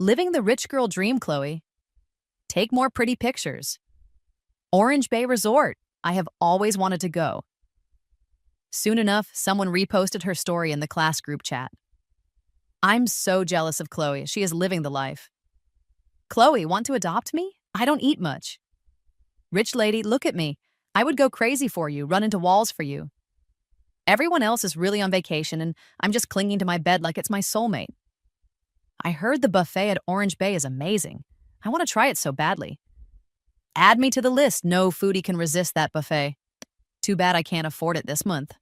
Living the rich girl dream, Chloe. Take more pretty pictures. Orange Bay Resort. I have always wanted to go. Soon enough, someone reposted her story in the class group chat. I'm so jealous of Chloe. She is living the life. Chloe, want to adopt me? I don't eat much. Rich lady, look at me. I would go crazy for you, run into walls for you. Everyone else is really on vacation, and I'm just clinging to my bed like it's my soulmate. I heard the buffet at Orange Bay is amazing. I want to try it so badly. Add me to the list. No foodie can resist that buffet. Too bad I can't afford it this month.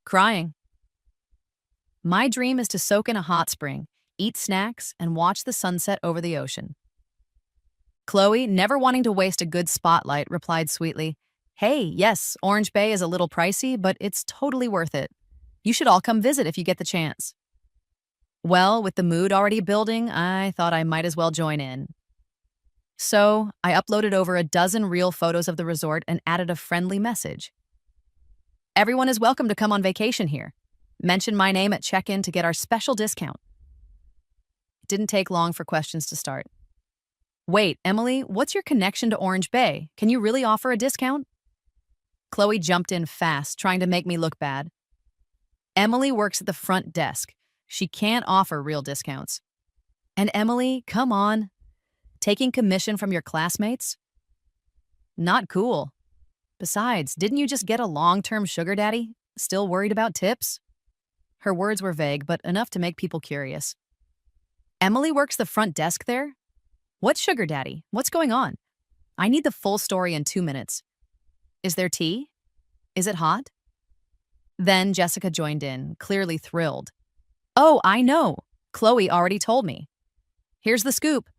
Crying. My dream is to soak in a hot spring, eat snacks, and watch the sunset over the ocean. Chloe, never wanting to waste a good spotlight, replied sweetly, Hey, yes, Orange Bay is a little pricey, but it's totally worth it. You should all come visit if you get the chance. Well, with the mood already building, I thought I might as well join in. So, I uploaded over a dozen real photos of the resort and added a friendly message. Everyone is welcome to come on vacation here. Mention my name at check-in to get our special discount. It didn't take long for questions to start. Wait, Emily, what's your connection to Orange Bay? Can you really offer a discount? Chloe jumped in fast, trying to make me look bad. Emily works at the front desk. She can't offer real discounts. And Emily, come on. Taking commission from your classmates? Not cool. Besides, didn't you just get a long-term sugar daddy? Still worried about tips? Her words were vague, but enough to make people curious. Emily works the front desk there? What sugar daddy? What's going on? I need the full story in 2 minutes. Is there tea? Is it hot? Then Jessica joined in, clearly thrilled. Oh, I know. Chloe already told me. Here's the scoop.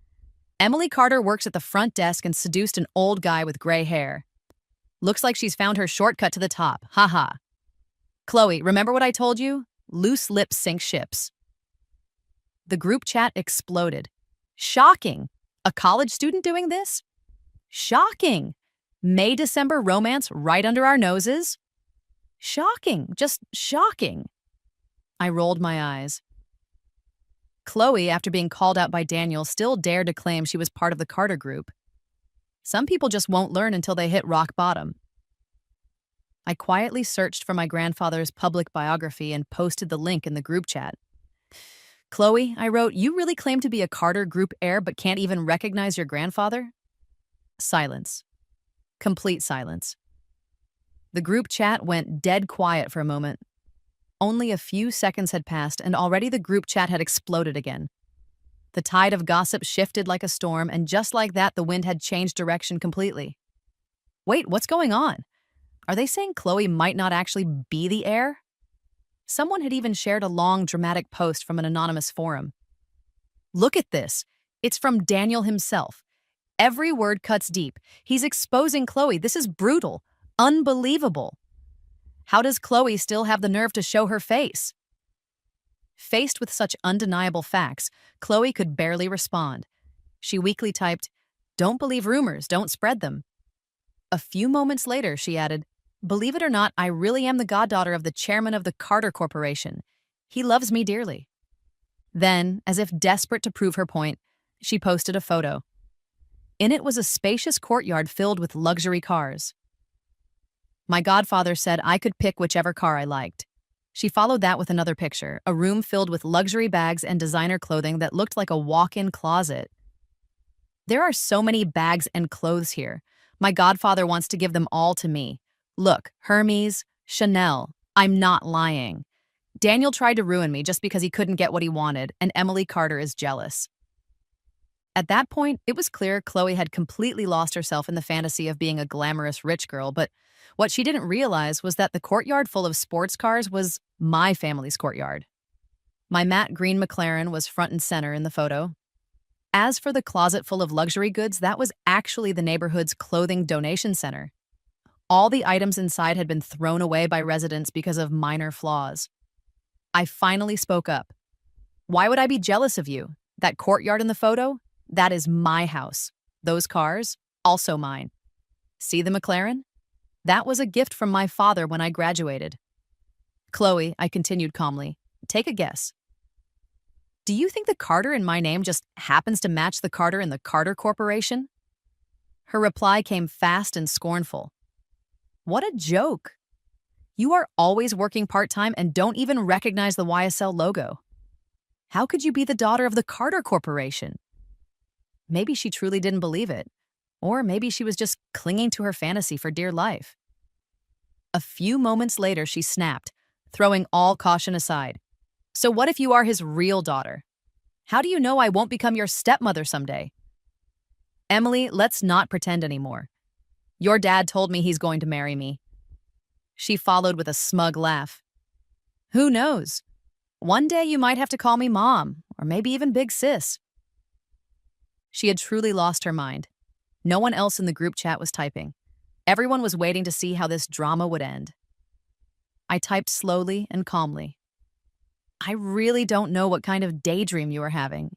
Emily Carter works at the front desk and seduced an old guy with gray hair. Looks like she's found her shortcut to the top. Ha ha. Chloe, remember what I told you? Loose lips sink ships. The group chat exploded. Shocking. A college student doing this? Shocking. May-December romance right under our noses? Shocking. Just shocking. I rolled my eyes. Chloe, after being called out by Daniel, still dared to claim she was part of the Carter group. Some people just won't learn until they hit rock bottom. I quietly searched for my grandfather's public biography and posted the link in the group chat. Chloe, I wrote, you really claim to be a Carter Group heir but can't even recognize your grandfather? Silence. Complete silence. The group chat went dead quiet for a moment. Only a few seconds had passed, and already the group chat had exploded again. The tide of gossip shifted like a storm, and just like that, the wind had changed direction completely. Wait, what's going on? Are they saying Chloe might not actually be the heir? Someone had even shared a long, dramatic post from an anonymous forum. Look at this. It's from Daniel himself. Every word cuts deep. He's exposing Chloe. This is brutal. Unbelievable. How does Chloe still have the nerve to show her face? Faced with such undeniable facts, Chloe could barely respond. She weakly typed, "Don't believe rumors, don't spread them." A few moments later, she added, "Believe it or not, I really am the goddaughter of the chairman of the Carter Corporation. He loves me dearly." Then, as if desperate to prove her point, she posted a photo. In it was a spacious courtyard filled with luxury cars. My godfather said I could pick whichever car I liked. She followed that with another picture, a room filled with luxury bags and designer clothing that looked like a walk-in closet. There are so many bags and clothes here. My godfather wants to give them all to me. Look, Hermes, Chanel. I'm not lying. Daniel tried to ruin me just because he couldn't get what he wanted, and Emily Carter is jealous. At that point, it was clear Chloe had completely lost herself in the fantasy of being a glamorous rich girl, but what she didn't realize was that the courtyard full of sports cars was my family's courtyard. My matte green McLaren was front and center in the photo. As for the closet full of luxury goods, that was actually the neighborhood's clothing donation center. All the items inside had been thrown away by residents because of minor flaws. I finally spoke up. Why would I be jealous of you? That courtyard in the photo? That is my house. Those cars? Also mine. See the McLaren? That was a gift from my father when I graduated. Chloe, I continued calmly, take a guess. Do you think the Carter in my name just happens to match the Carter in the Carter Corporation? Her reply came fast and scornful. What a joke. You are always working part-time and don't even recognize the YSL logo. How could you be the daughter of the Carter Corporation? Maybe she truly didn't believe it, or maybe she was just clinging to her fantasy for dear life. A few moments later, she snapped, throwing all caution aside. So what if you are his real daughter? How do you know I won't become your stepmother someday? Emily, let's not pretend anymore. Your dad told me he's going to marry me. She followed with a smug laugh. Who knows? One day you might have to call me mom, or maybe even big sis. She had truly lost her mind. No one else in the group chat was typing. Everyone was waiting to see how this drama would end. I typed slowly and calmly. I really don't know what kind of daydream you are having.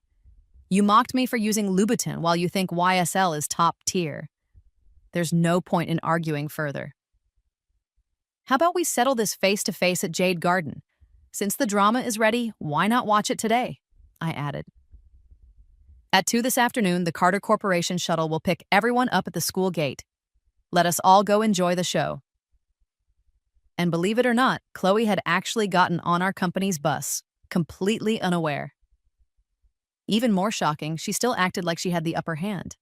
You mocked me for using Louboutin while you think YSL is top tier. There's no point in arguing further. How about we settle this face-to-face at Jade Garden? Since the drama is ready, why not watch it today? I added. At 2 this afternoon, the Carter Corporation shuttle will pick everyone up at the school gate. Let us all go enjoy the show. And believe it or not, Chloe had actually gotten on our company's bus, completely unaware. Even more shocking, she still acted like she had the upper hand.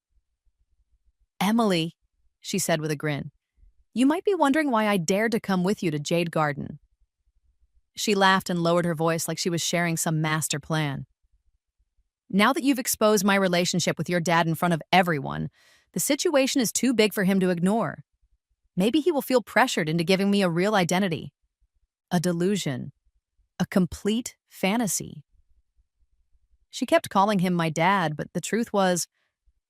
Emily, she said with a grin, you might be wondering why I dared to come with you to Jade Garden. She laughed and lowered her voice like she was sharing some master plan. Now that you've exposed my relationship with your dad in front of everyone, the situation is too big for him to ignore. Maybe he will feel pressured into giving me a real identity. A delusion. A complete fantasy. She kept calling him my dad, but the truth was,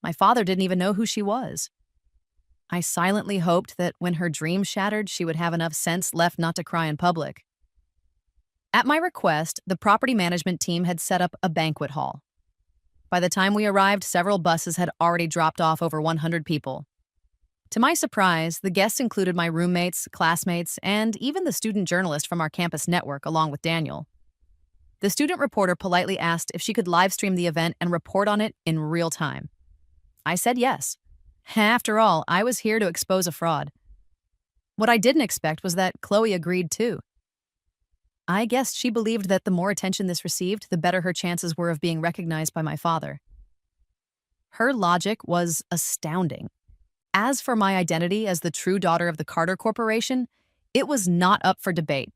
my father didn't even know who she was. I silently hoped that when her dream shattered, she would have enough sense left not to cry in public. At my request, the property management team had set up a banquet hall. By the time we arrived, several buses had already dropped off over 100 people. To my surprise, the guests included my roommates, classmates, and even the student journalist from our campus network, along with Daniel. The student reporter politely asked if she could live stream the event and report on it in real time. I said yes. After all, I was here to expose a fraud. What I didn't expect was that Chloe agreed too. I guess she believed that the more attention this received, the better her chances were of being recognized by my father. Her logic was astounding. As for my identity as the true daughter of the Carter Corporation, it was not up for debate.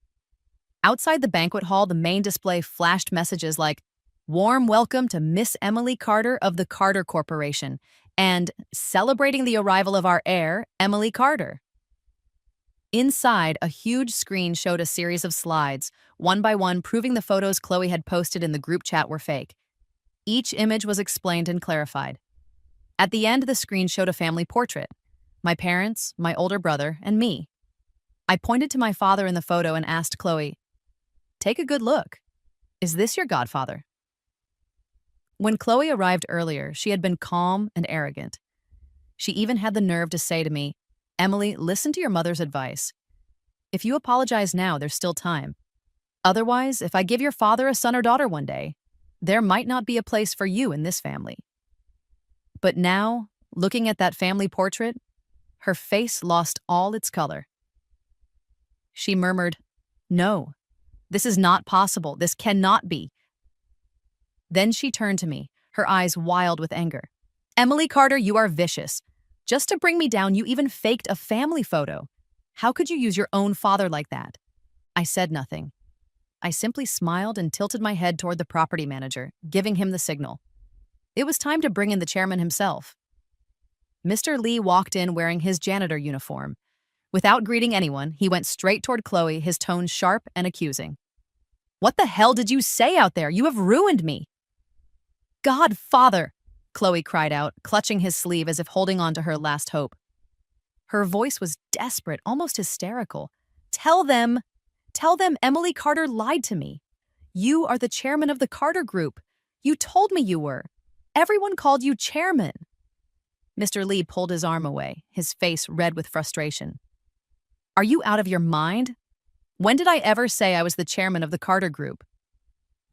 Outside the banquet hall, the main display flashed messages like, "Warm welcome to Miss Emily Carter of the Carter Corporation," and "Celebrating the arrival of our heir, Emily Carter." Inside, a huge screen showed a series of slides, one by one proving the photos Chloe had posted in the group chat were fake. Each image was explained and clarified. At the end, the screen showed a family portrait: my parents, my older brother, and me. I pointed to my father in the photo and asked Chloe, "Take a good look. Is this your godfather?" When Chloe arrived earlier, she had been calm and arrogant. She even had the nerve to say to me, "Emily, listen to your mother's advice. If you apologize now, there's still time. Otherwise, if I give your father a son or daughter one day, there might not be a place for you in this family." But now, looking at that family portrait, her face lost all its color. She murmured, "No, this is not possible. This cannot be." Then she turned to me, her eyes wild with anger. "Emily Carter, you are vicious. Just to bring me down, you even faked a family photo. How could you use your own father like that?" I said nothing. I simply smiled and tilted my head toward the property manager, giving him the signal. It was time to bring in the chairman himself. Mr. Lee walked in wearing his janitor uniform. Without greeting anyone, he went straight toward Chloe, his tone sharp and accusing. "What the hell did you say out there? You have ruined me." "Godfather!" Chloe cried out, clutching his sleeve as if holding on to her last hope. Her voice was desperate, almost hysterical. Tell them Emily Carter lied to me. You are the chairman of the Carter Group. You told me you were. Everyone called you chairman." Mr. Lee pulled his arm away, his face red with frustration. "Are you out of your mind? When did I ever say I was the chairman of the Carter Group?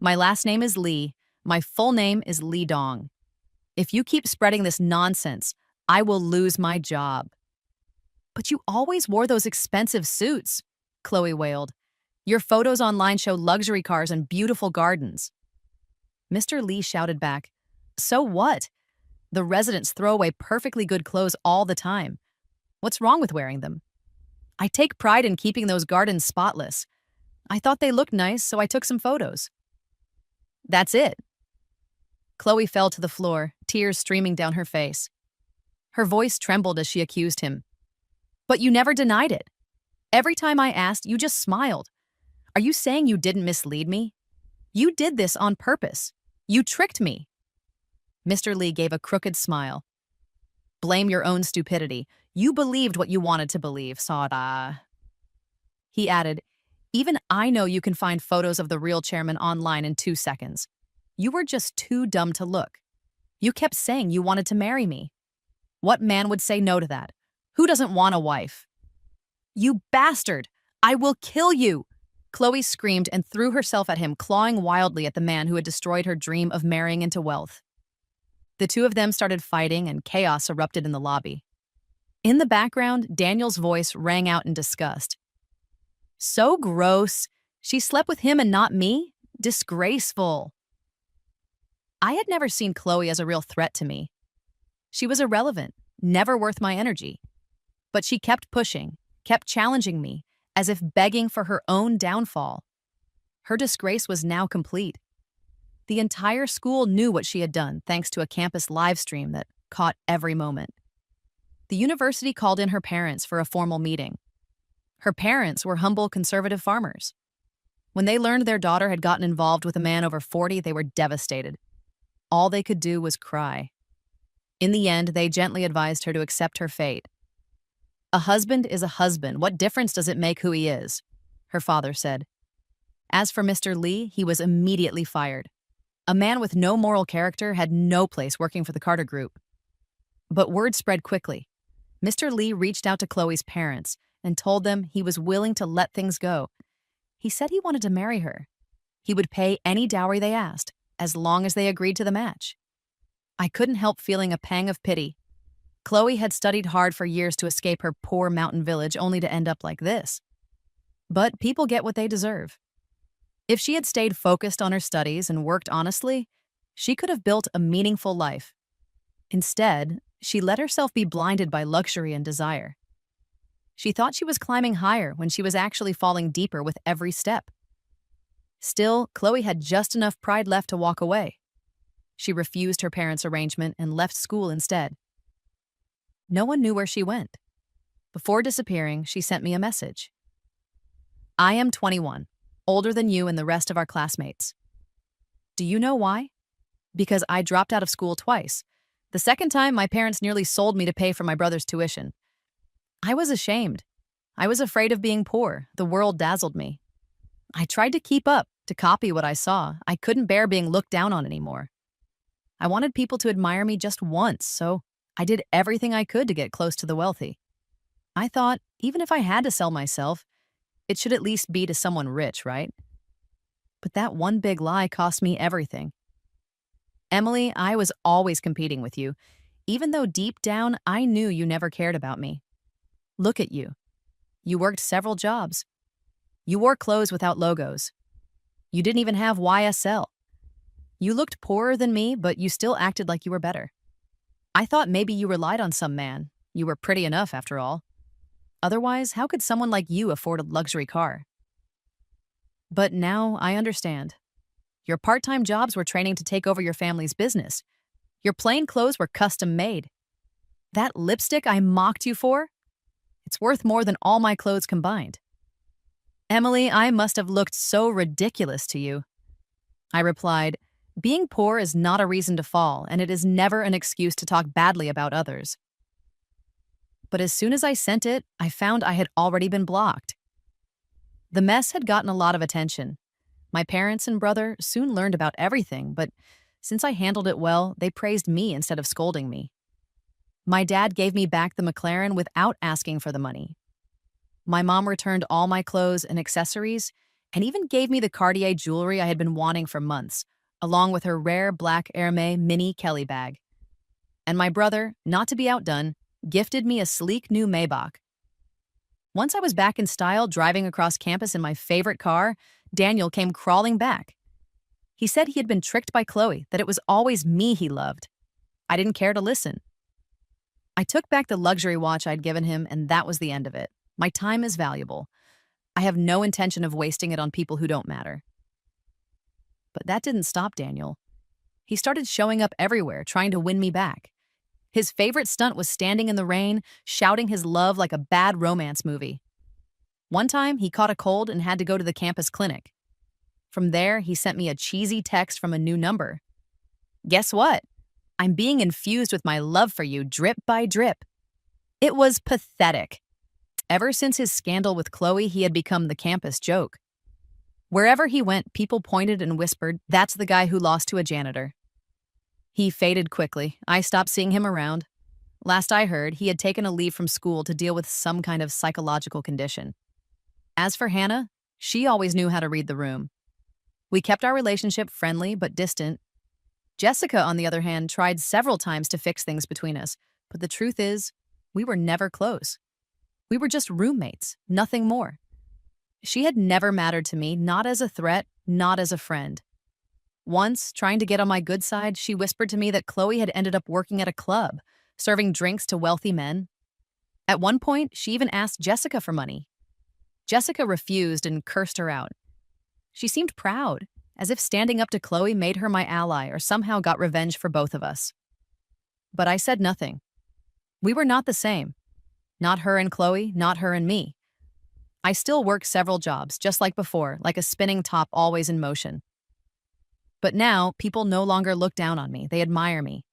My last name is Lee. My full name is Lee Dong. If you keep spreading this nonsense, I will lose my job." "But you always wore those expensive suits," Chloe wailed. "Your photos online show luxury cars and beautiful gardens." Mr. Lee shouted back, "So what? The residents throw away perfectly good clothes all the time. What's wrong with wearing them? I take pride in keeping those gardens spotless. I thought they looked nice, so I took some photos." "That's it." Chloe fell to the floor, tears streaming down her face. Her voice trembled as she accused him. "But you never denied it. Every time I asked, you just smiled. Are you saying you didn't mislead me? You did this on purpose. You tricked me." Mr. Lee gave a crooked smile. "Blame your own stupidity. You believed what you wanted to believe, Sada." He added, "Even I know you can find photos of the real chairman online in 2 seconds. You were just too dumb to look. You kept saying you wanted to marry me. What man would say no to that? Who doesn't want a wife?" "You bastard! I will kill you!" Chloe screamed and threw herself at him, clawing wildly at the man who had destroyed her dream of marrying into wealth. The two of them started fighting, and chaos erupted in the lobby. In the background, Daniel's voice rang out in disgust. "So gross. She slept with him and not me? Disgraceful." I had never seen Chloe as a real threat to me. She was irrelevant, never worth my energy. But she kept pushing, kept challenging me, as if begging for her own downfall. Her disgrace was now complete. The entire school knew what she had done thanks to a campus live stream that caught every moment. The university called in her parents for a formal meeting. Her parents were humble conservative farmers. When they learned their daughter had gotten involved with a man over 40, they were devastated. All they could do was cry. In the end, they gently advised her to accept her fate. "A husband is a husband. What difference does it make who he is?" her father said. As for Mr. Lee, he was immediately fired. A man with no moral character had no place working for the Carter Group. But word spread quickly. Mr. Lee reached out to Chloe's parents and told them he was willing to let things go. He said he wanted to marry her. He would pay any dowry they asked, as long as they agreed to the match. I couldn't help feeling a pang of pity. Chloe had studied hard for years to escape her poor mountain village only to end up like this. But people get what they deserve. If she had stayed focused on her studies and worked honestly, she could have built a meaningful life. Instead, she let herself be blinded by luxury and desire. She thought she was climbing higher when she was actually falling deeper with every step. Still, Chloe had just enough pride left to walk away. She refused her parents' arrangement and left school instead. No one knew where she went. Before disappearing, she sent me a message. I am 21, older than you and the rest of our classmates. Do you know why? Because I dropped out of school twice. The second time, my parents nearly sold me to pay for my brother's tuition. I was ashamed. I was afraid of being poor. The world dazzled me. I tried to keep up, to copy what I saw. I couldn't bear being looked down on anymore. I wanted people to admire me just once, so I did everything I could to get close to the wealthy. I thought, even if I had to sell myself, it should at least be to someone rich, right? But that one big lie cost me everything. Emily, I was always competing with you, even though deep down I knew you never cared about me. Look at you. You worked several jobs. You wore clothes without logos. You didn't even have YSL. You looked poorer than me, but you still acted like you were better. I thought maybe you relied on some man. You were pretty enough, after all. Otherwise, how could someone like you afford a luxury car? But now I understand. Your part-time jobs were training to take over your family's business. Your plain clothes were custom made. That lipstick I mocked you for? It's worth more than all my clothes combined. Emily, I must have looked so ridiculous to you. I replied, being poor is not a reason to fall, and it is never an excuse to talk badly about others. But as soon as I sent it, I found I had already been blocked. The mess had gotten a lot of attention. My parents and brother soon learned about everything, but since I handled it well, they praised me instead of scolding me. My dad gave me back the McLaren without asking for the money. My mom returned all my clothes and accessories, and even gave me the Cartier jewelry I had been wanting for months, along with her rare black Hermès mini Kelly bag. And my brother, not to be outdone, gifted me a sleek new Maybach. Once I was back in style driving across campus in my favorite car, Daniel came crawling back. He said he had been tricked by Chloe, that it was always me he loved. I didn't care to listen. I took back the luxury watch I'd given him, and that was the end of it. My time is valuable. I have no intention of wasting it on people who don't matter. But that didn't stop Daniel. He started showing up everywhere, trying to win me back. His favorite stunt was standing in the rain, shouting his love like a bad romance movie. One time, he caught a cold and had to go to the campus clinic. From there, he sent me a cheesy text from a new number. Guess what? I'm being infused with my love for you drip by drip. It was pathetic. Ever since his scandal with Chloe, he had become the campus joke. Wherever he went, people pointed and whispered, "That's the guy who lost to a janitor." He faded quickly. I stopped seeing him around. Last I heard, he had taken a leave from school to deal with some kind of psychological condition. As for Hannah, she always knew how to read the room. We kept our relationship friendly but distant. Jessica, on the other hand, tried several times to fix things between us, but the truth is, we were never close. We were just roommates, nothing more. She had never mattered to me, not as a threat, not as a friend. Once, trying to get on my good side, she whispered to me that Chloe had ended up working at a club, serving drinks to wealthy men. At one point, she even asked Jessica for money. Jessica refused and cursed her out. She seemed proud, as if standing up to Chloe made her my ally or somehow got revenge for both of us. But I said nothing. We were not the same. Not her and Chloe, not her and me. I still work several jobs, just like before, like a spinning top always in motion. But now, people no longer look down on me. They admire me.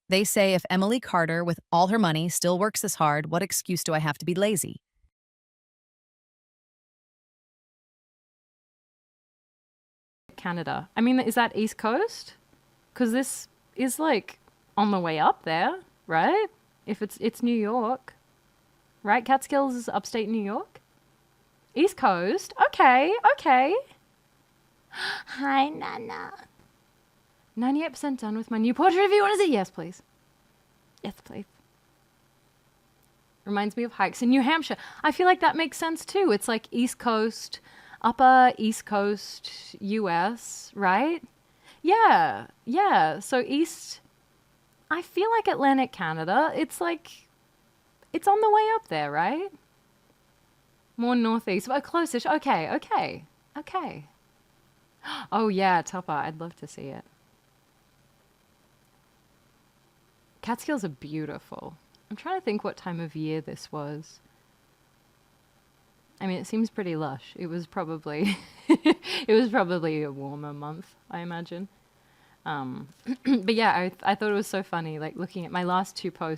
They say if Emily Carter, with all her money, still works this hard, what excuse do I have to be lazy? Canada. I mean, is that East Coast? Because this is like on the way up there, right? If it's New York, right? Catskills is upstate New York. East Coast. Okay. Hi, Nana. 98% done with my Newport review. Want to say yes, please? Yes, please. Reminds me of hikes in New Hampshire. I feel like that makes sense too. It's like East Coast, upper East Coast US, right? Yeah, yeah. So East, I feel like Atlantic Canada, it's like, it's on the way up there, right? More northeast, but close-ish. Okay, okay, okay. Oh yeah, Tupper. I'd love to see it. Catskills are beautiful. I'm trying to think what time of year this was. I mean, it seems pretty lush. It was probably, it was probably a warmer month, I imagine. But yeah, I thought it was so funny, like looking at my last two posts.